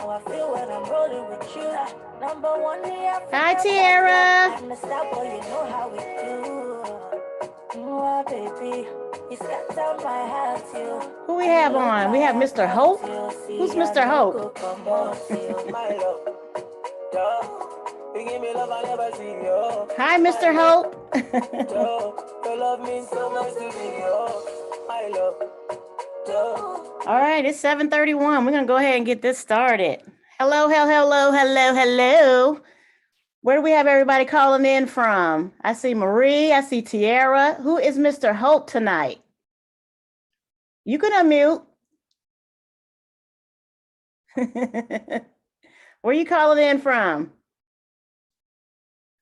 Hi, Tiara. Who we have on? We have Mr. Hope. Who's Mr. Hope? Hi, Mr. Hope. All right, it's 7:31. We're going to go ahead and get this started. Hello, hello, hello, hello. Where do we have everybody calling in from? I see Marie, I see Tiara. Who is Mr. Hope tonight? You can unmute. Where are you calling in from?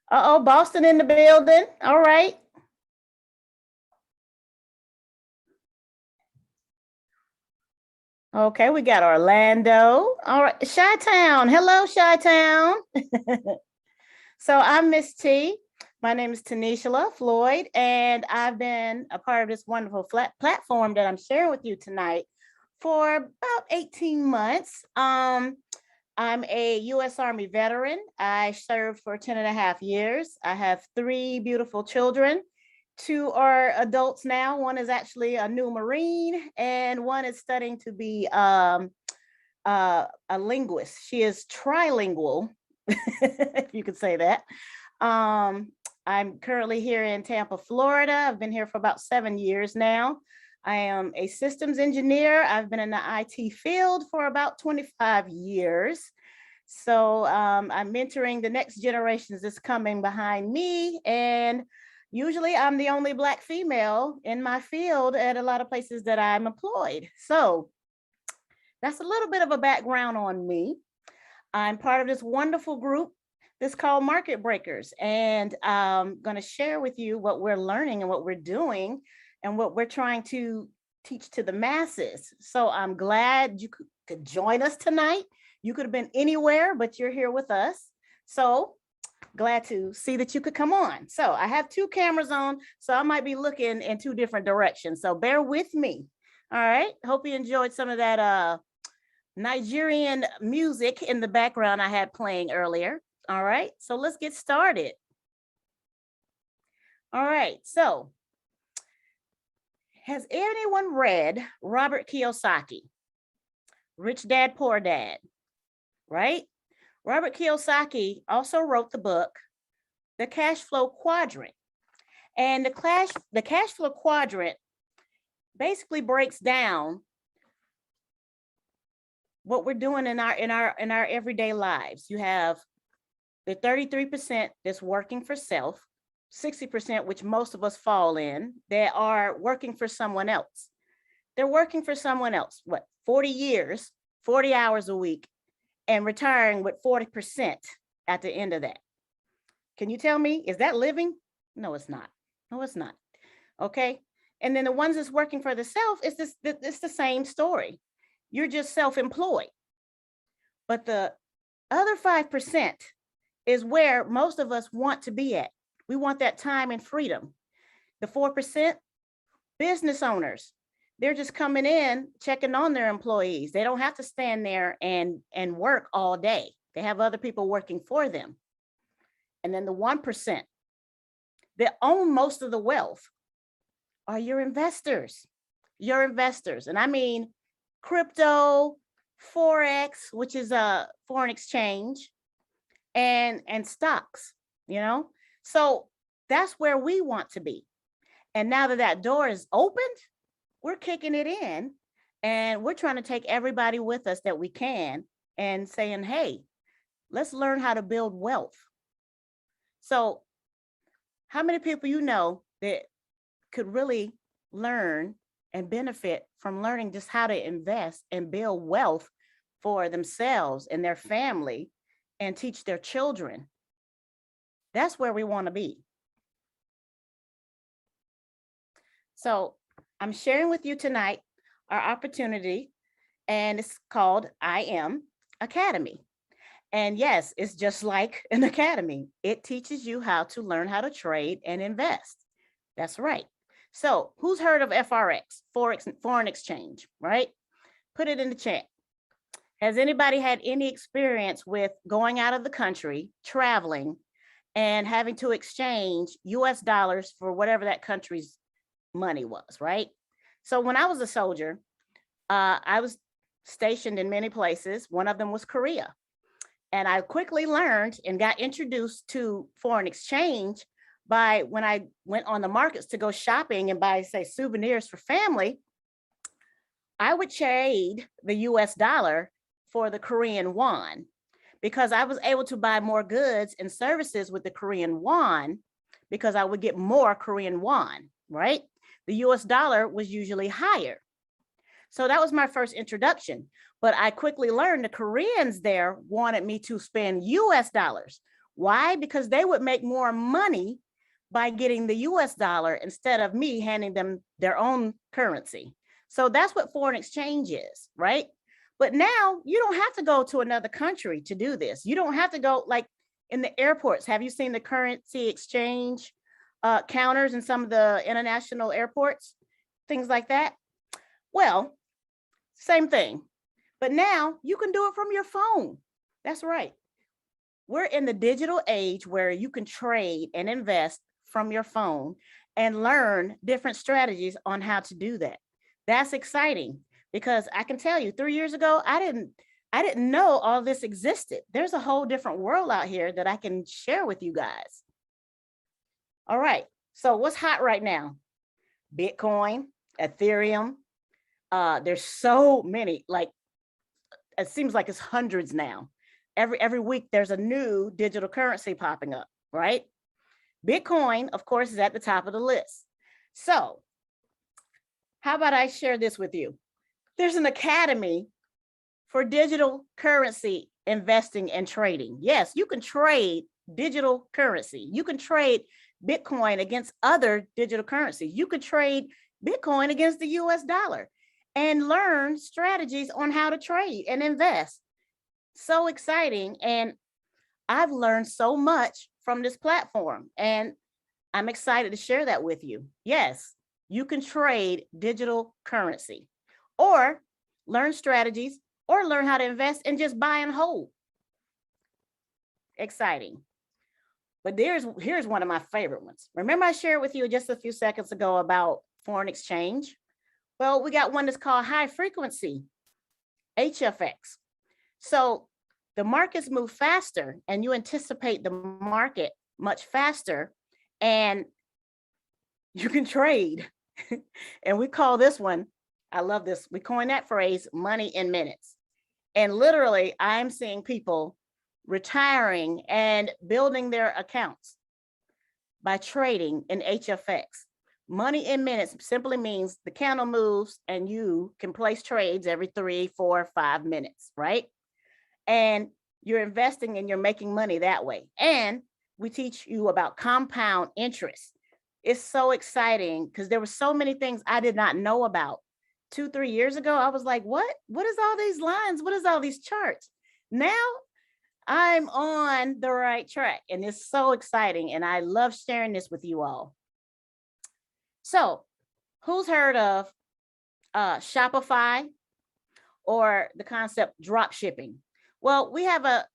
Uh-oh, Boston in the building. All right. Okay, we got Orlando. All right, Chi-Town. Hello, Chi-Town. So I'm Miss T. My name is Tanisha Floyd, and I've been a part of this wonderful platform that I'm sharing with you tonight for about 18 months. I'm a U.S. Army veteran. I served for 10 and a half years. I have 3 beautiful children. 2 are adults now. One is actually a new Marine, and one is studying to be a linguist. She is trilingual, if you could say that. I'm currently here in Tampa, Florida. I've been here for about 7 years now. I am a systems engineer. I've been in the IT field for about 25 years. So I'm mentoring the next generations that's coming behind me. And usually I'm the only Black female in my field at a lot of places that I'm employed. So that's a little bit of a background on me. I'm part of this wonderful group that's called Market Breakers. And I'm going to share with you what we're learning and what we're doing and what we're trying to teach to the masses. So I'm glad you could join us tonight. You could have been anywhere, but you're here with us. So glad to see that you could come on. So I have 2 cameras on, so I might be looking in 2 different directions. So bear with me. All right. Hope you enjoyed some of that Nigerian music in the background I had playing earlier. All right. So let's get started. All right. So has anyone read Robert Kiyosaki? Rich Dad, Poor Dad, right? Robert Kiyosaki also wrote the book, The Cash Flow Quadrant. And the cash flow quadrant basically breaks down what we're doing in our everyday lives. You have the 33% that's working for self, 60%, which most of us fall in, that are working for someone else. They're working for someone else, what, 40 years, 40 hours a week, and retiring with 40% at the end of that. Can you tell me, is that living? No, it's not. No, it's not. Okay. And then the ones that's working for the self, it's the same story. You're just self-employed. But the other 5% is where most of us want to be at. We want that time and freedom. The 4%, business owners, they're just coming in, checking on their employees. They don't have to stand there and work all day. They have other people working for them. And then the 1% that own most of the wealth are your investors. Your investors. And I mean crypto, Forex, which is a foreign exchange, and stocks, you know? So that's where we want to be. And now that that door is opened, we're kicking it in and we're trying to take everybody with us that we can and saying, hey, let's learn how to build wealth. So how many people you know that could really learn and benefit from learning just how to invest and build wealth for themselves and their family and teach their children? That's where we want to be. So I'm sharing with you tonight our opportunity, and it's called I Am Academy. And yes, it's just like an academy. It teaches you how to learn how to trade and invest. That's right. So who's heard of FRX, foreign exchange, right? Put it in the chat. Has anybody had any experience with going out of the country, traveling, and having to exchange US dollars for whatever that country's money was, right? So when I was a soldier, I was stationed in many places. One of them was Korea. And I quickly learned and got introduced to foreign exchange by when I went on the markets to go shopping and buy, say, souvenirs for family. I would trade the US dollar for the Korean won because I was able to buy more goods and services with the Korean won because I would get more Korean won, right? The US dollar was usually higher. So that was my first introduction. But I quickly learned the Koreans there wanted me to spend US dollars. Why? Because they would make more money by getting the US dollar instead of me handing them their own currency. So that's what foreign exchange is, right? But now you don't have to go to another country to do this. You don't have to go like in the airports. Have you seen the currency exchange counters in some of the international airports? Things like that? Well, same thing. But now you can do it from your phone. That's right. We're in the digital age where you can trade and invest from your phone and learn different strategies on how to do that. That's exciting because I can tell you 3 years ago, I didn't know all this existed. There's a whole different world out here that I can share with you guys. All right. So what's hot right now? Bitcoin, Ethereum. There's so many, like, it seems like it's hundreds now. Every week there's a new digital currency popping up, right? Bitcoin, of course, is at the top of the list. So how about I share this with you? There's an academy for digital currency investing and trading. Yes, you can trade digital currency. You can trade Bitcoin against other digital currencies. You could trade Bitcoin against the US dollar and learn strategies on how to trade and invest. So exciting. And I've learned so much from this platform and I'm excited to share that with you. Yes, you can trade digital currency or learn strategies or learn how to invest and just buy and hold. Exciting. But here's one of my favorite ones. Remember I shared with you just a few seconds ago about foreign exchange? Well, we got one that's called high frequency, HFX. So the markets move faster and you anticipate the market much faster and you can trade. And we call this one, I love this, we coined that phrase, money in minutes. And literally I'm seeing people retiring and building their accounts by trading in HFX. Money in minutes simply means the candle moves and you can place trades every 3, 4, 5 minutes, right? And you're investing and you're making money that way. And we teach you about compound interest. It's so exciting because there were so many things I did not know about. 2, 3 years ago, I was like, what is all these lines? What is all these charts? Now I'm on the right track and it's so exciting. And I love sharing this with you all. So who's heard of Shopify or the concept drop shipping? Well, we have a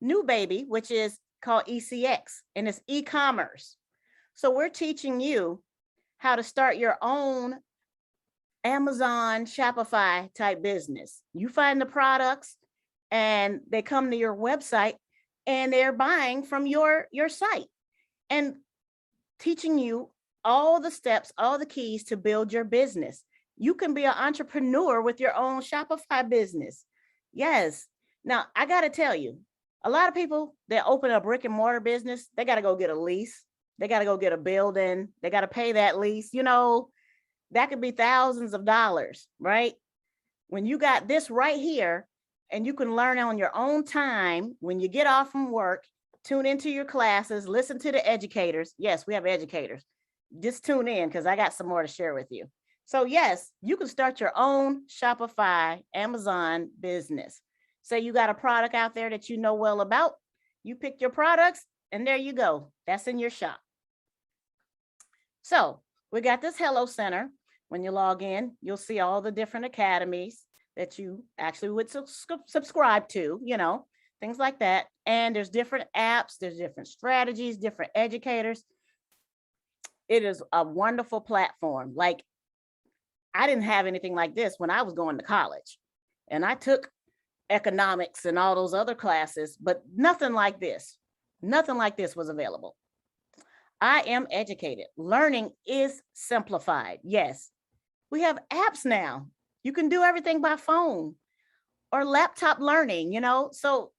new baby, which is called ECX, and it's e-commerce. So we're teaching you how to start your own Amazon, Shopify type business. You find the products and they come to your website and they're buying from your site and teaching you all the steps, all the keys to build your business. You can be an entrepreneur with your own Shopify business. Yes. Now, I got to tell you, a lot of people that open a brick and mortar business, they got to go get a lease. They got to go get a building. They got to pay that lease. You know, that could be thousands of dollars, right? When you got this right here and you can learn on your own time, when you get off from work, tune into your classes, listen to the educators. Yes, we have educators. Just tune in because I got some more to share with you. So yes, you can start your own Shopify, Amazon business. Say you got a product out there that you know well about, you pick your products and there you go. That's in your shop. So we got this Hello Center. When you log in, you'll see all the different academies that you actually would subscribe to, things like that. And there's different apps, there's different strategies, different educators. It is a wonderful platform. Like, I didn't have anything like this when I was going to college, and I took economics and all those other classes, but nothing like this. Nothing like this was available. I am educated. Learning is simplified. Yes, we have apps now. You can do everything by phone or laptop learning, so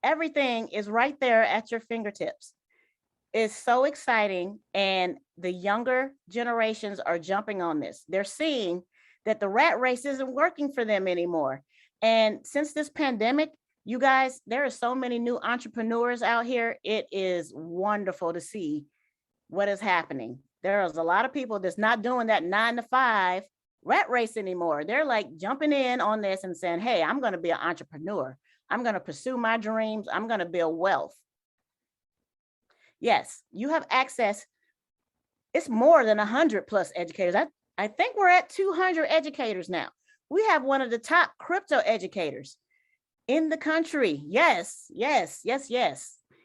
everything is right there at your fingertips. It's so exciting, and the younger generations are jumping on this. They're seeing that the rat race isn't working for them anymore. And since this pandemic, you guys, there are so many new entrepreneurs out here. It is wonderful to see what is happening. There's a lot of people that's not doing that 9 to 5 rat race anymore. They're like jumping in on this and saying, hey, I'm going to be an entrepreneur. I'm going to pursue my dreams. I'm going to build wealth. Yes, you have access. It's more than 100 plus educators. I think we're at 200 educators now. We have one of the top crypto educators in the country. Yes.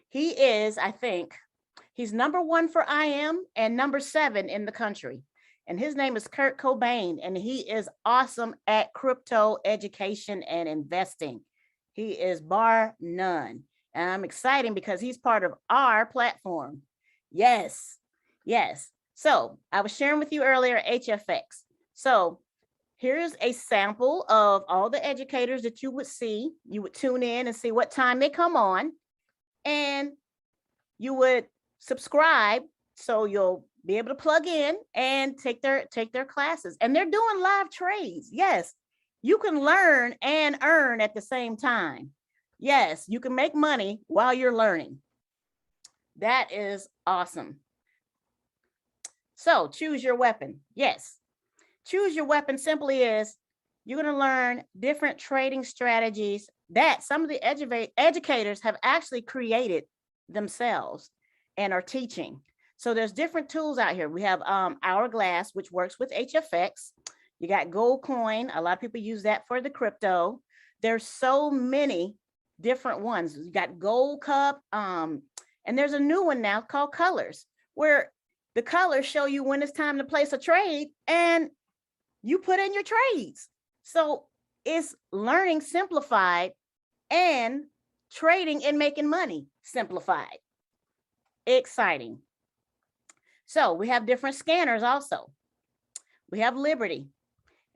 He is, I think, he's #1 for IM and #7 in the country. And his name is Kurt Cobain, and he is awesome at crypto education and investing. He is bar none. And I'm excited because he's part of our platform. Yes. So I was sharing with you earlier, HFX. So here's a sample of all the educators that you would see. You would tune in and see what time they come on, and you would subscribe so you'll be able to plug in and take their classes. And they're doing live trades. Yes, you can learn and earn at the same time. Yes, you can make money while you're learning. That is awesome. So choose your weapon. Yes, choose your weapon simply is you're going to learn different trading strategies that some of the educators have actually created themselves and are teaching. So there's different tools out here. We have Hourglass, which works with HFX. You got Gold Coin. A lot of people use that for the crypto. There's so many different ones. You got Gold Cup, and there's a new one now called Colors, where the colors show you when it's time to place a trade, and you put in your trades. So it's learning simplified and trading and making money simplified. Exciting. So we have different scanners also. We have Liberty,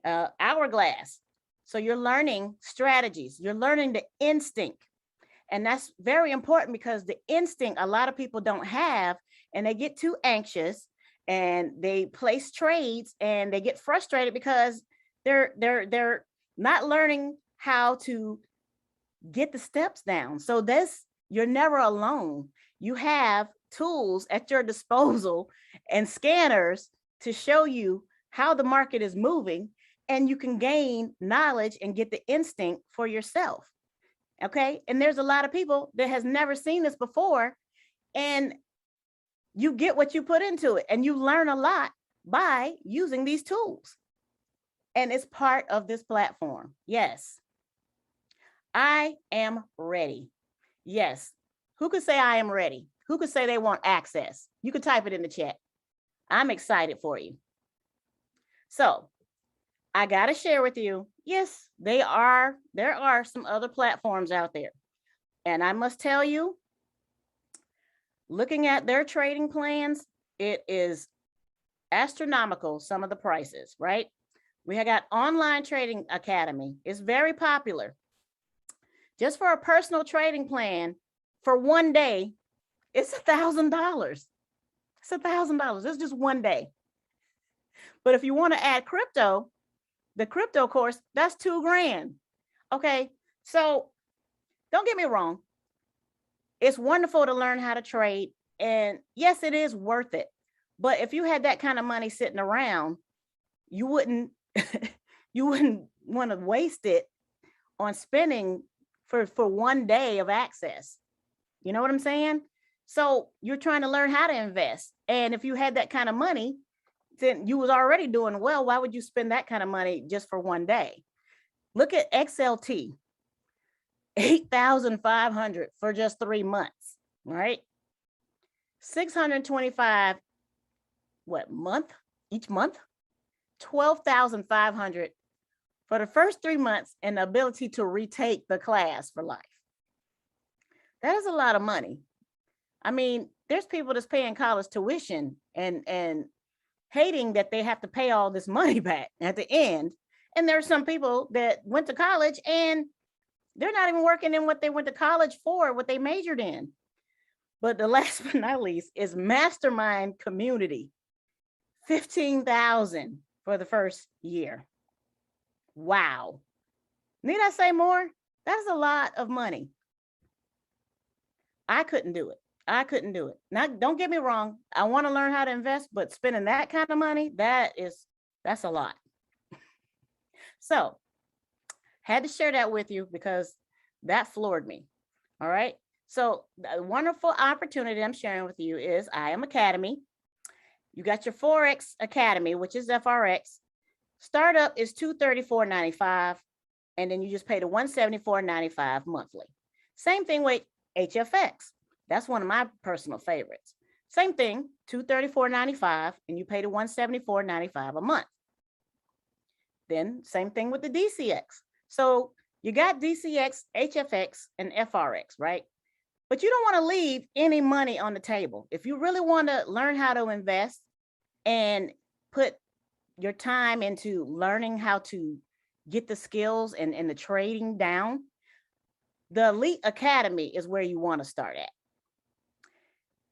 Hourglass. So you're learning strategies. You're learning the instinct. And that's very important because the instinct a lot of people don't have, and they get too anxious and they place trades and they get frustrated because they're not learning how to get the steps down. So you're never alone. You have tools at your disposal and scanners to show you how the market is moving, and you can gain knowledge and get the instinct for yourself. Okay. And there's a lot of people that has never seen this before, and you get what you put into it, and you learn a lot by using these tools. And it's part of this platform. Yes. I am ready. Yes. Who could say I am ready? Who could say they want access? You could type it in the chat. I'm excited for you. So I got to share with you. Yes, there are some other platforms out there. And I must tell you, looking at their trading plans, it is astronomical, some of the prices, right? We have got Online Trading Academy. It's very popular. Just for a personal trading plan for one day, it's $1,000. It's $1,000. It's just one day. But if you want to add crypto, the crypto course, that's $2,000. Okay. So don't get me wrong. It's wonderful to learn how to trade. And yes, it is worth it. But if you had that kind of money sitting around, you wouldn't want to waste it on spending for one day of access. You know what I'm saying? So you're trying to learn how to invest. And if you had that kind of money, then you was already doing well. Why would you spend that kind of money just for one day? Look at XLT, 8,500 for just 3 months, right? 625, what month? Each month? 12,500 for the first 3 months and the ability to retake the class for life. That is a lot of money. I mean, there's people that's paying college tuition and hating that they have to pay all this money back at the end. And there's some people that went to college and they're not even working in what they went to college for, what they majored in. But the last but not least is mastermind community. 15,000 for the first year. Wow. Need I say more? That's a lot of money. I couldn't do it. I couldn't do it. Now, don't get me wrong. I want to learn how to invest, but spending that kind of money, that's a lot. So had to share that with you because that floored me. All right. So the wonderful opportunity I'm sharing with you is I Am Academy. You got your Forex Academy, which is FRX. Startup is $234.95. And then you just pay the $174.95 monthly. Same thing with HFX. That's one of my personal favorites. Same thing, $234.95, and you pay the $174.95 a month. Then same thing with the DCX. So you got DCX, HFX, and FRX, right? But you don't want to leave any money on the table. If you really want to learn how to invest and put your time into learning how to get the skills and the trading down, the Elite Academy is where you want to start at.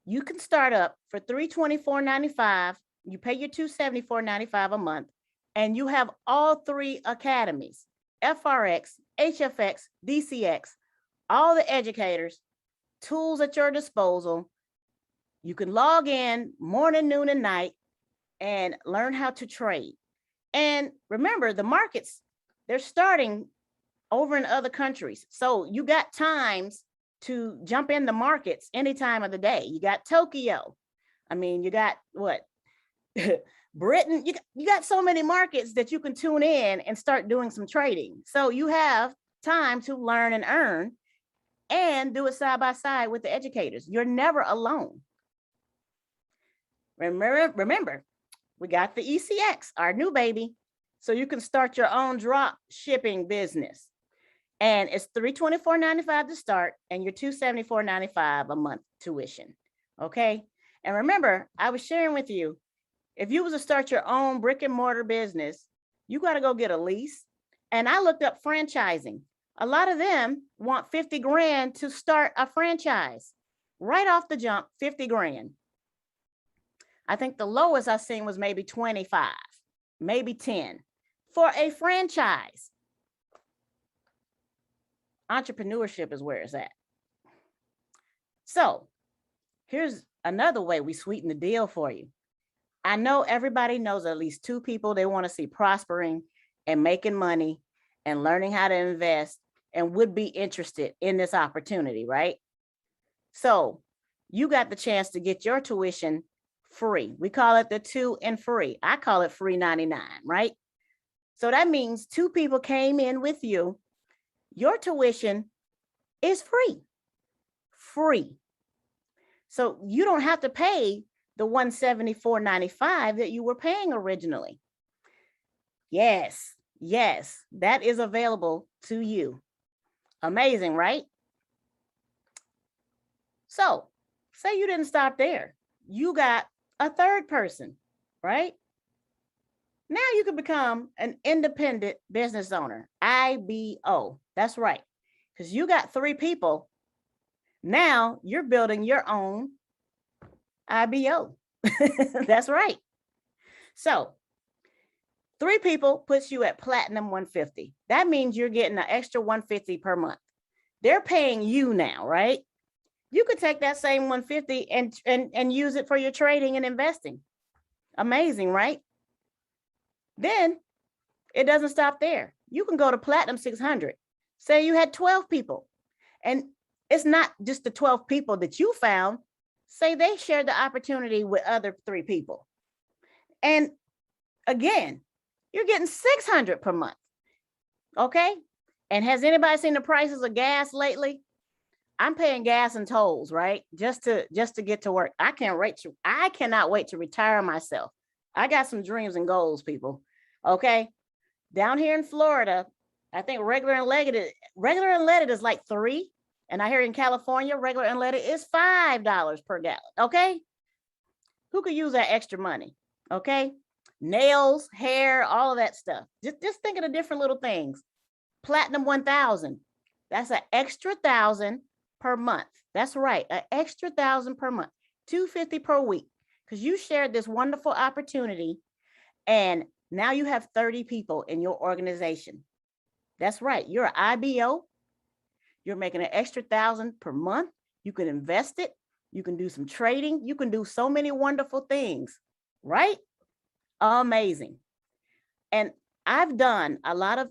You can start up for $324.95. You pay your $274.95 a month, and you have all 3 academies, FRX, HFX, DCX, all the educators, tools at your disposal. You can log in morning, noon, and night and learn how to trade. And remember, the markets, they're starting over in other countries. So you got times to jump in the markets any time of the day. You got Tokyo. I mean, you got what? Britain. You got so many markets that you can tune in and start doing some trading. So you have time to learn and earn and do it side by side with the educators. You're never alone. Remember, we got the ECX, our new baby. So you can start your own drop shipping business. And it's $324.95 to start and your $274.95 a month tuition. Okay. And remember, I was sharing with you, if you was to start your own brick and mortar business, you got to go get a lease. And I looked up franchising. A lot of them want 50 grand to start a franchise. Right off the jump, 50 grand. I think the lowest I've seen was maybe 25, maybe 10 for a franchise. Entrepreneurship is where it's at. So here's another way we sweeten the deal for you. I know everybody knows at least 2 people they want to see prospering and making money and learning how to invest and would be interested in this opportunity, right? So you got the chance to get your tuition free. We call it the 2 and free. I call it free 99, right? So that means 2 people came in with you. Your tuition is free. Free. So you don't have to pay the $174.95 that you were paying originally. Yes, that is available to you. Amazing, right? So say you didn't stop there. You got a third person, right? Now you can become an independent business owner, IBO. That's right. Because you got 3 people. Now you're building your own IBO. That's right. So 3 people puts you at platinum 150. That means you're getting an extra 150 per month. They're paying you now, right? You could take that same 150 and use it for your trading and investing. Amazing, right? Then it doesn't stop there. You can go to platinum 600. Say you had 12 people, and it's not just the 12 people that you found. Say they shared the opportunity with other 3 people. And again, you're getting 600 per month. Okay. And has anybody seen the prices of gas lately? I'm paying gas and tolls, right? Just to get to work. I cannot wait to retire myself. I got some dreams and goals, people. Okay. Down here in Florida, I think regular unleaded is like 3. And I hear in California, regular unleaded is $5 per gallon. Okay. Who could use that extra money? Okay. Nails, hair, all of that stuff. Just think of the different little things. Platinum 1000. That's an extra 1,000 per month. That's right, an extra 1,000 per month, $250 per week, because you shared this wonderful opportunity, and now you have 30 people in your organization. That's right, you're an IBO. You're making an extra 1,000 per month. You can invest it. You can do some trading. You can do so many wonderful things, right? Amazing. And I've done a lot of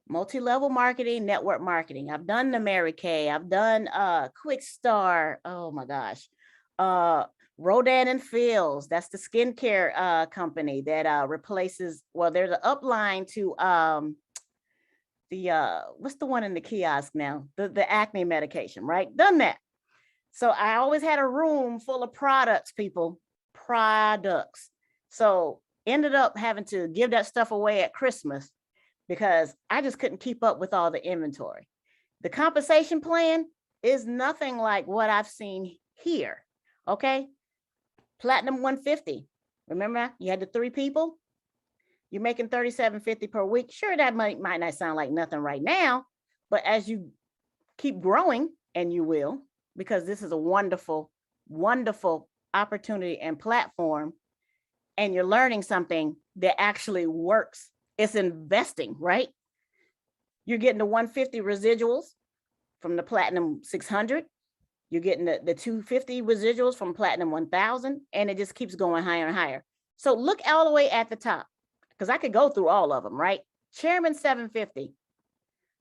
multi-level marketing, network marketing. I've done the Mary Kay. I've done Quick Star. Oh my gosh. Rodan and Fields. That's the skincare company that replaces, well, there's an upline to what's the one in the kiosk now? The acne medication, right? Done that. So I always had a room full of products, people. Products. So ended up having to give that stuff away at Christmas because I just couldn't keep up with all the inventory. The compensation plan is nothing like what I've seen here. Okay. Platinum 150. Remember, you had the 3 people. You're making $37.50 per week. Sure, that might not sound like nothing right now, but as you keep growing, and you will, because this is a wonderful, wonderful opportunity and platform, and you're learning something that actually works. It's investing, right? You're getting the 150 residuals from the Platinum 600. You're getting the 250 residuals from Platinum 1000, and it just keeps going higher and higher. So look all the way at the top, because I could go through all of them, right? Chairman 750.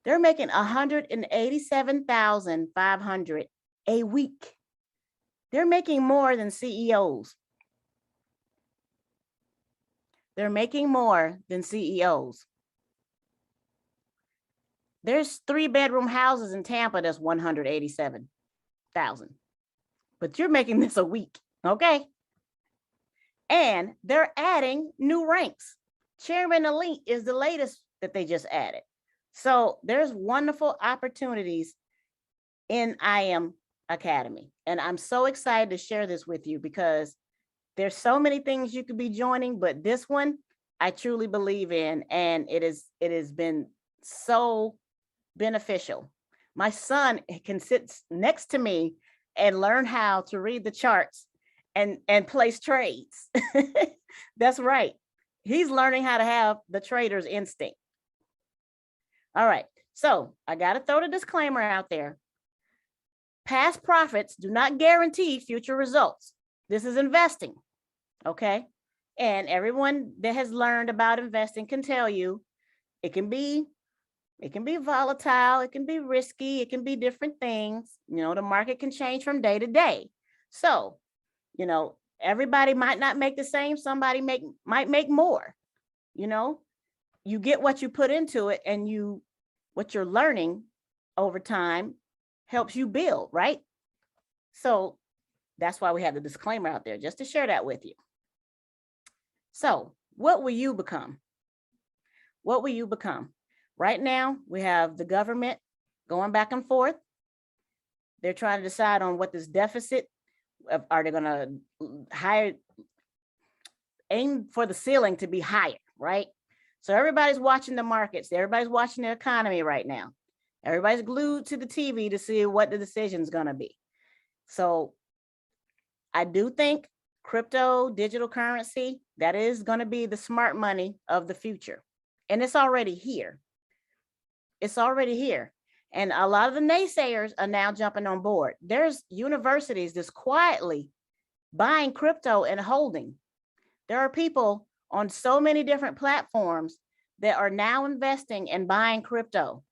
They're making $187,500 a week. They're making more than CEOs. They're making more than CEOs. There's 3-bedroom houses in Tampa that's $187,000. But you're making this a week, okay? And they're adding new ranks. Chairman Elite is the latest that they just added. So there's wonderful opportunities in IM Academy. And I'm so excited to share this with you because there's so many things you could be joining, but this one I truly believe in, and it has been so beneficial. My son can sit next to me and learn how to read the charts and place trades. That's right. He's learning how to have the trader's instinct. All right. So I got to throw the disclaimer out there. Past profits do not guarantee future results. This is investing. Okay. And everyone that has learned about investing can tell you it can be volatile, it can be risky, it can be different things. You know, the market can change from day to day. So, you know, everybody might not make the same, somebody might make more. You know, you get what you put into it, and what you're learning over time helps you build, right? So that's why we have the disclaimer out there, just to share that with you. So what will you become? What will you become? Right now, we have the government going back and forth. They're trying to decide on what this deficit, are they going to aim for the ceiling to be higher, right? So everybody's watching the markets. Everybody's watching the economy right now. Everybody's glued to the TV to see what the decision is going to be. So I do think crypto, digital currency, that is going to be the smart money of the future. And it's already here. It's already here. And a lot of the naysayers are now jumping on board. There's universities that's quietly buying crypto and holding. There are people on so many different platforms that are now investing and buying crypto.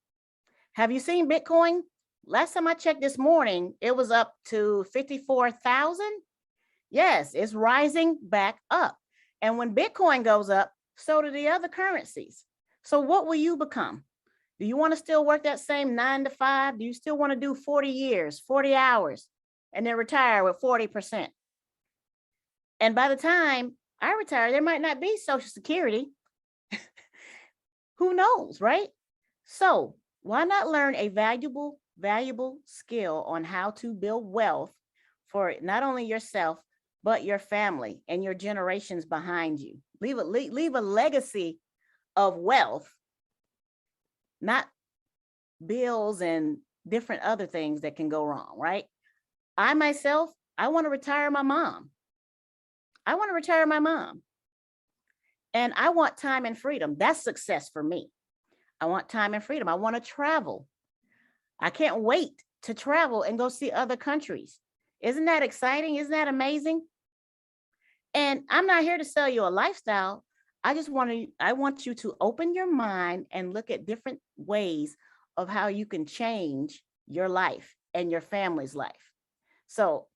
Have you seen Bitcoin? Last time I checked this morning, it was up to 54,000. Yes, it's rising back up. And when Bitcoin goes up, so do the other currencies. So what will you become? Do you want to still work that same 9 to 5? Do you still want to do 40 years, 40 hours, and then retire with 40%? And by the time I retire, there might not be Social Security. Who knows, right? So why not learn a valuable skill on how to build wealth for not only yourself, but your family and your generations behind you? Leave a legacy of wealth, not bills and different other things that can go wrong, right? I myself, I want to retire my mom. I want to retire my mom. And I want time and freedom. That's success for me. I want time and freedom. I want to travel. I can't wait to travel and go see other countries. Isn't that exciting? Isn't that amazing? And I'm not here to sell you a lifestyle. I want you to open your mind and look at different ways of how you can change your life and your family's life. So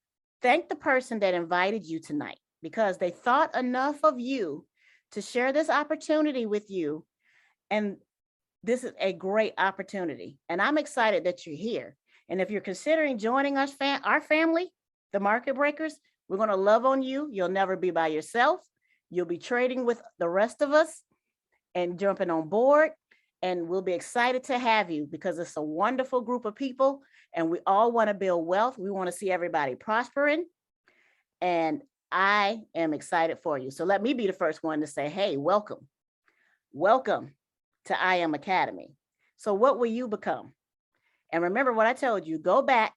thank the person that invited you tonight, because they thought enough of you to share this opportunity with you. And this is a great opportunity. And I'm excited that you're here. And if you're considering joining us, our family, the Market Breakers, we're going to love on you. You'll never be by yourself. You'll be trading with the rest of us and jumping on board. And we'll be excited to have you, because it's a wonderful group of people and we all want to build wealth. We want to see everybody prospering. And I am excited for you. So let me be the first one to say, hey, welcome. Welcome to I Am Academy. So what will you become? And remember what I told you, go back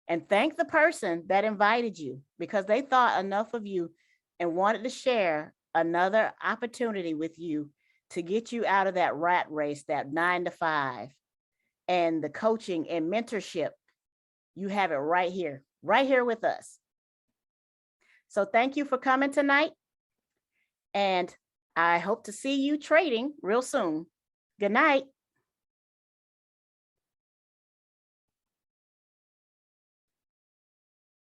and thank the person that invited you, because they thought enough of you and wanted to share another opportunity with you to get you out of that rat race, that 9 to 5, and the coaching and mentorship. You have it right here with us. So thank you for coming tonight. And I hope to see you trading real soon. Good night.